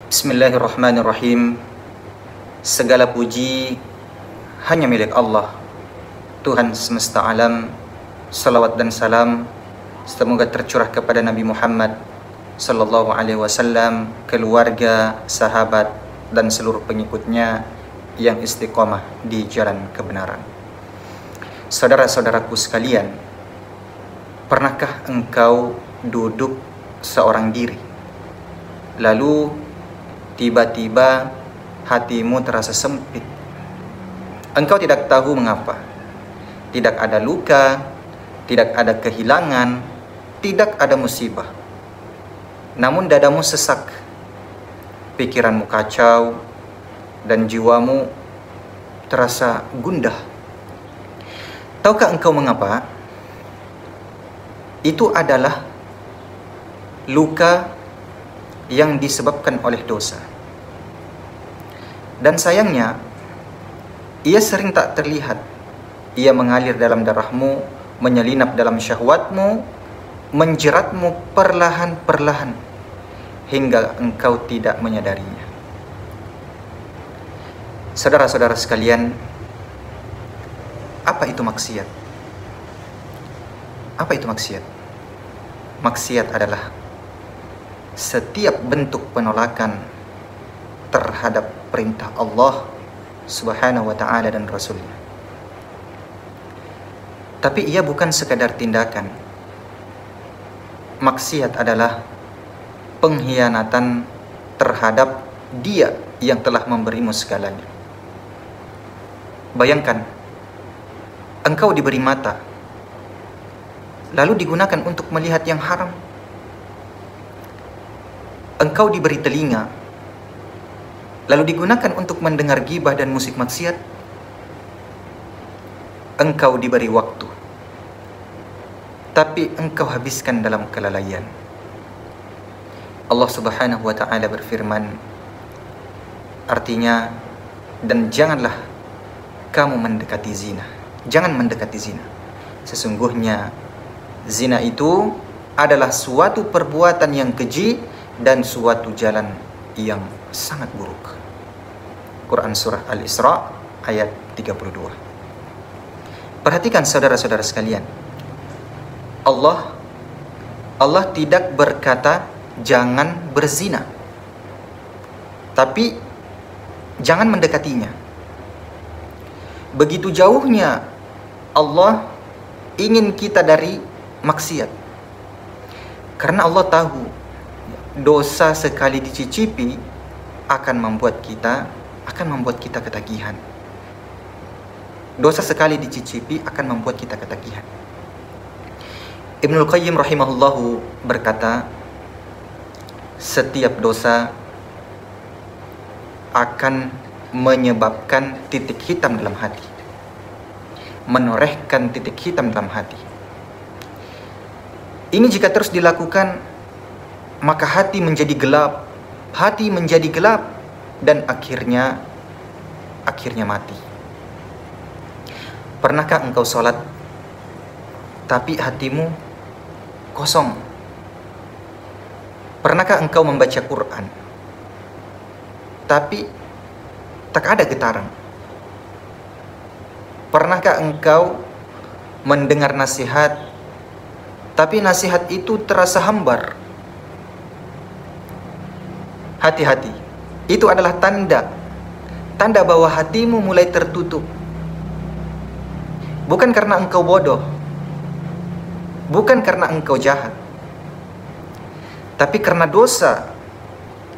Bismillahirrahmanirrahim. Segala puji hanya milik Allah, Tuhan semesta alam. Salawat dan salam semoga tercurah kepada Nabi Muhammad sallallahu alaihi wasallam, keluarga, sahabat, dan seluruh pengikutnya yang istiqomah di jalan kebenaran. Saudara-saudaraku sekalian, pernahkah engkau duduk seorang diri, lalu tiba-tiba hatimu terasa sempit? Engkau tidak tahu mengapa. Tidak ada luka, tidak ada kehilangan, tidak ada musibah. Namun dadamu sesak, pikiranmu kacau, dan jiwamu terasa gundah. Tahukah engkau mengapa? Itu adalah luka yang disebabkan oleh dosa. Dan sayangnya, ia sering tak terlihat. Ia mengalir dalam darahmu, menyelinap dalam syahwatmu, menjeratmu perlahan-perlahan hingga engkau tidak menyadarinya. Saudara-saudara sekalian, apa itu maksiat? Apa itu maksiat? Maksiat adalah setiap bentuk penolakan terhadap perintah Allah Subhanahu wa ta'ala dan Rasulnya. Tapi ia bukan sekadar tindakan. Maksiat adalah pengkhianatan terhadap Dia yang telah memberimu segalanya. Bayangkan, engkau diberi mata, lalu digunakan untuk melihat yang haram. Engkau diberi telinga, lalu digunakan untuk mendengar gibah dan musik maksiat. Engkau diberi waktu, tapi engkau habiskan dalam kelalaian. Allah Subhanahu wa ta'ala berfirman, artinya, dan janganlah kamu mendekati zina. Jangan mendekati zina. Sesungguhnya zina itu adalah suatu perbuatan yang keji dan suatu jalan yang sangat buruk. Quran Surah Al-Isra ayat 32. Perhatikan saudara-saudara sekalian, Allah tidak berkata jangan berzina, tapi jangan mendekatinya. Begitu jauhnya Allah ingin kita dari maksiat, karena Allah tahu dosa sekali dicicipi akan membuat kita ketagihan. Dosa sekali dicicipi akan membuat kita ketagihan. Ibnul Qayyim rahimahullahu berkata, setiap dosa akan menyebabkan titik hitam dalam hati, menorehkan titik hitam dalam hati. Ini jika terus dilakukan, maka hati menjadi gelap, dan akhirnya mati. Pernahkah engkau sholat tapi hatimu kosong? Pernahkah engkau membaca Quran tapi tak ada getaran? Pernahkah engkau mendengar nasihat tapi nasihat itu terasa hambar? Hati-hati, itu adalah tanda bahwa hatimu mulai tertutup. Bukan karena engkau bodoh, bukan karena engkau jahat, tapi karena dosa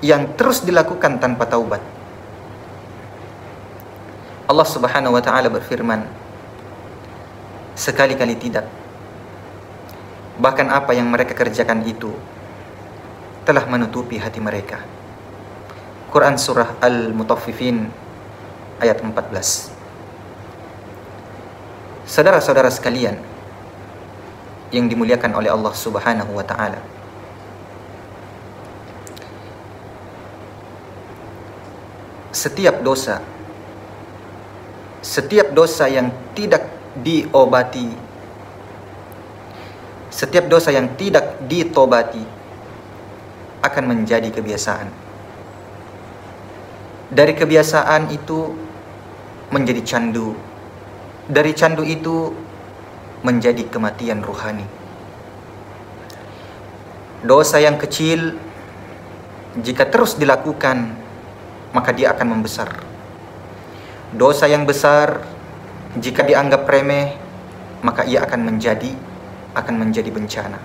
yang terus dilakukan tanpa taubat. Allah Subhanahu wa ta'ala berfirman, sekali-kali tidak. Bahkan apa yang mereka kerjakan itu telah menutupi hati mereka. Quran Surah Al-Mutaffifin ayat 14. Saudara-saudara sekalian yang dimuliakan oleh Allah Subhanahu wa ta'ala, setiap dosa yang tidak diobati, setiap dosa yang tidak ditobati akan menjadi kebiasaan. Dari kebiasaan itu menjadi candu. Dari candu itu menjadi kematian rohani. Dosa yang kecil jika terus dilakukan, maka dia akan membesar. Dosa yang besar jika dianggap remeh, maka ia akan menjadi bencana.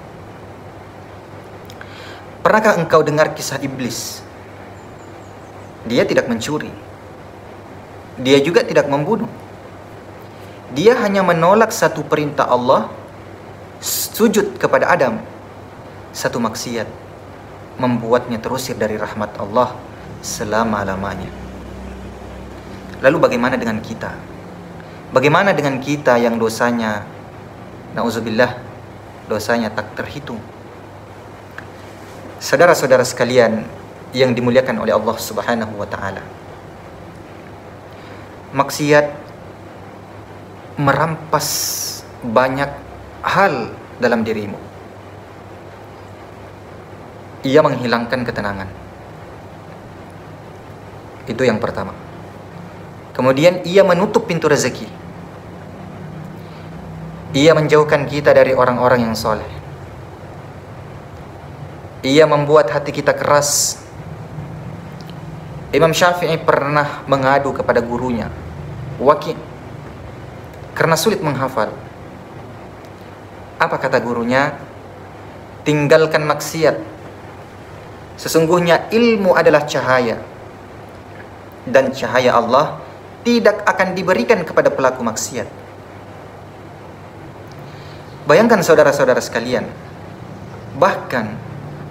Pernahkah engkau dengar kisah iblis? Dia tidak mencuri. Dia juga tidak membunuh. Dia hanya menolak satu perintah Allah, sujud kepada Adam. Satu maksiat membuatnya terusir dari rahmat Allah selama-lamanya. Lalu bagaimana dengan kita? Bagaimana dengan kita yang dosanya, na'udzubillah, dosanya tak terhitung? Saudara-saudara sekalian yang dimuliakan oleh Allah Subhanahu wa ta'ala, maksiat merampas banyak hal dalam dirimu. Ia menghilangkan ketenangan. Itu yang pertama. Kemudian ia menutup pintu rezeki. Ia menjauhkan kita dari orang-orang yang soleh. Ia membuat hati kita keras. Imam Syafi'i pernah mengadu kepada gurunya, Waki', karena sulit menghafal. Apa kata gurunya? Tinggalkan maksiat. Sesungguhnya ilmu adalah cahaya, dan cahaya Allah tidak akan diberikan kepada pelaku maksiat. Bayangkan saudara-saudara sekalian, bahkan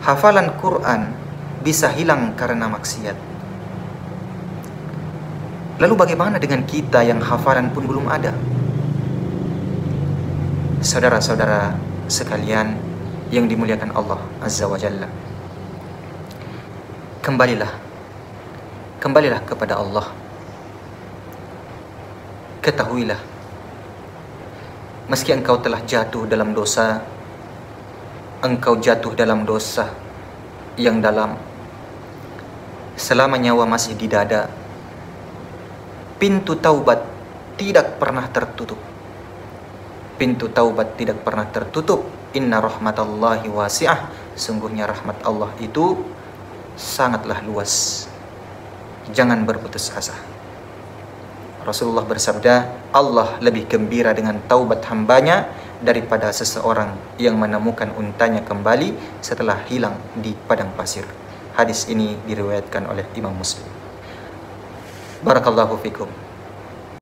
hafalan Quran bisa hilang karena maksiat. Lalu bagaimana dengan kita yang hafalan pun belum ada? Saudara-saudara sekalian yang dimuliakan Allah Azza wa Jalla, kembalilah kepada Allah. Ketahuilah, meski engkau telah jatuh dalam dosa, engkau jatuh dalam dosa yang dalam, selama nyawa masih di dada, pintu taubat tidak pernah tertutup. Pintu taubat tidak pernah tertutup. Inna rahmatallahi wasi'ah. Sungguhnya rahmat Allah itu sangatlah luas. Jangan berputus asa. Rasulullah bersabda, Allah lebih gembira dengan taubat hambanya daripada seseorang yang menemukan untanya kembali setelah hilang di padang pasir. Hadis ini diriwayatkan oleh Imam Muslim. Barakallahu fikum.